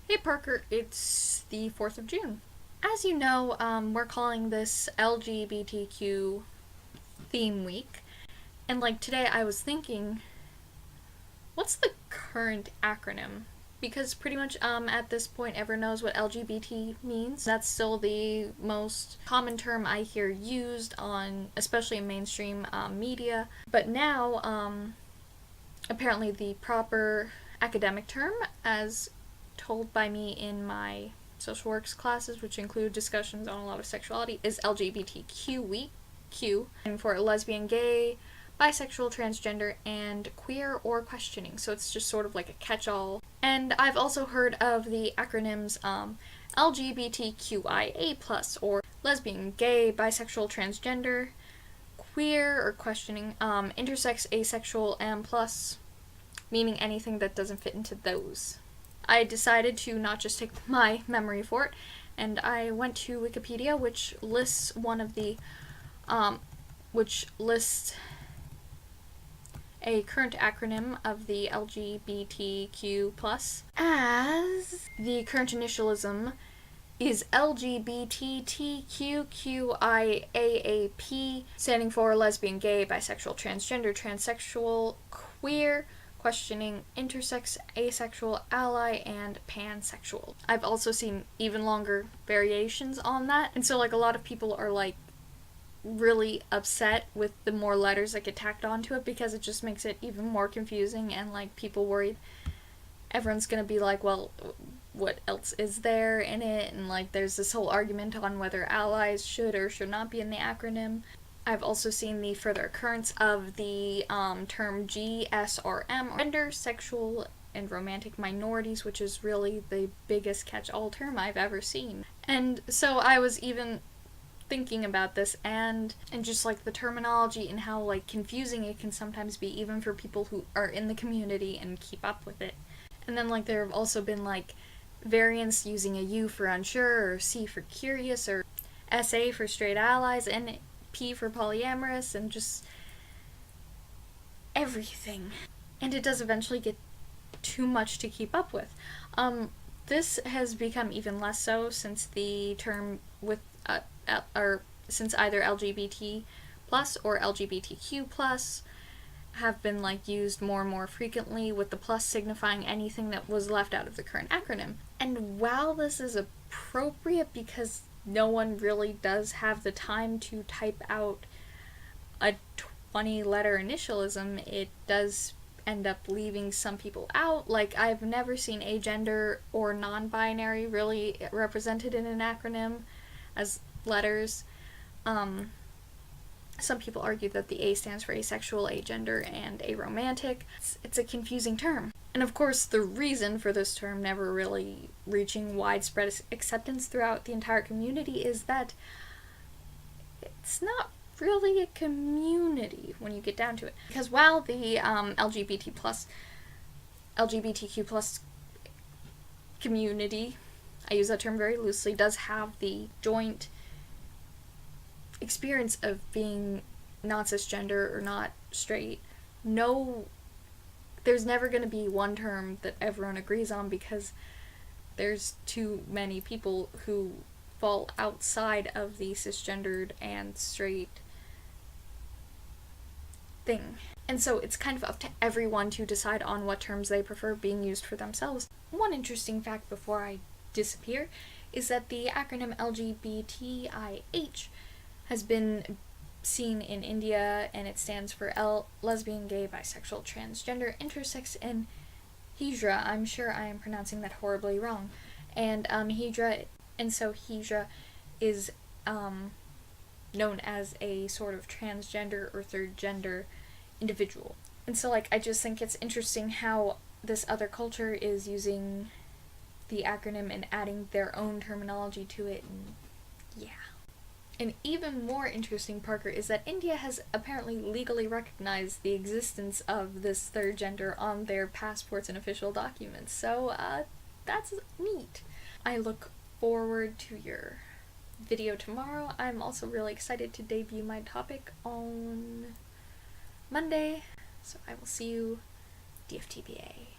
Hey Parker, it's the 4th of June. As you know, we're calling this LGBTQ theme week. And like today I was thinking, what's the current acronym? Because pretty much at this point everyone knows what LGBT means. That's still the most common term I hear used on, especially in mainstream media. But now, apparently the proper academic term, as told by me in my social works classes, which include discussions on a lot of sexuality, is LGBTQ week, Q, and for lesbian, gay, bisexual, transgender, and queer or questioning. So it's just sort of like a catch-all. And I've also heard of the acronyms LGBTQIA+, or lesbian, gay, bisexual, transgender, queer or questioning, intersex, asexual, and plus, meaning anything that doesn't fit into those. I decided to not just take my memory for it, and I went to Wikipedia, which lists a current acronym of the LGBTQ+, as the current initialism is LGBTQQIAAP, standing for lesbian, gay, bisexual, transgender, transsexual, queer, questioning, intersex, asexual, ally, and pansexual. I've also seen even longer variations on that, and so like a lot of people are like really upset with the more letters that get tacked onto it because it just makes it even more confusing, and like people worried everyone's gonna be like, well, what else is there in it? And like there's this whole argument on whether allies should or should not be in the acronym. I've also seen the further occurrence of the term GSRM, gender, sexual, and romantic minorities, which is really the biggest catch-all term I've ever seen. And so I was even thinking about this and just like the terminology and how like confusing it can sometimes be even for people who are in the community and keep up with it. And then like there have also been like variants using a U for unsure, or C for curious, or SA for straight allies, and P for polyamorous, and just everything. And it does eventually get too much to keep up with. This has become even less so since the term with or since either LGBT plus or LGBTQ plus have been like used more and more frequently, with the plus signifying anything that was left out of the current acronym. And while this is appropriate because no one really does have the time to type out a 20-letter initialism, it does end up leaving some people out. Like, I've never seen agender or non-binary really represented in an acronym as letters. Some people argue that the A stands for asexual, agender, and aromantic. It's a confusing term. And of course, the reason for this term never really reaching widespread acceptance throughout the entire community is that it's not really a community when you get down to it. Because while the LGBTQ plus community, I use that term very loosely, does have the joint experience of being not cisgender or not straight, there's never going to be one term that everyone agrees on because there's too many people who fall outside of the cisgendered and straight thing. And so it's kind of up to everyone to decide on what terms they prefer being used for themselves. One interesting fact before I disappear is that the acronym LGBTIH has been seen in India, and it stands for lesbian, gay, bisexual, transgender, intersex, and hijra. I'm sure I am pronouncing that horribly wrong. And hijra is known as a sort of transgender or third gender individual. And so like I just think it's interesting how this other culture is using the acronym and adding their own terminology to it, and yeah. An even more interesting, Parker, is that India has apparently legally recognized the existence of this third gender on their passports and official documents. So, that's neat. I look forward to your video tomorrow. I'm also really excited to debut my topic on Monday. So I will see you DFTBA.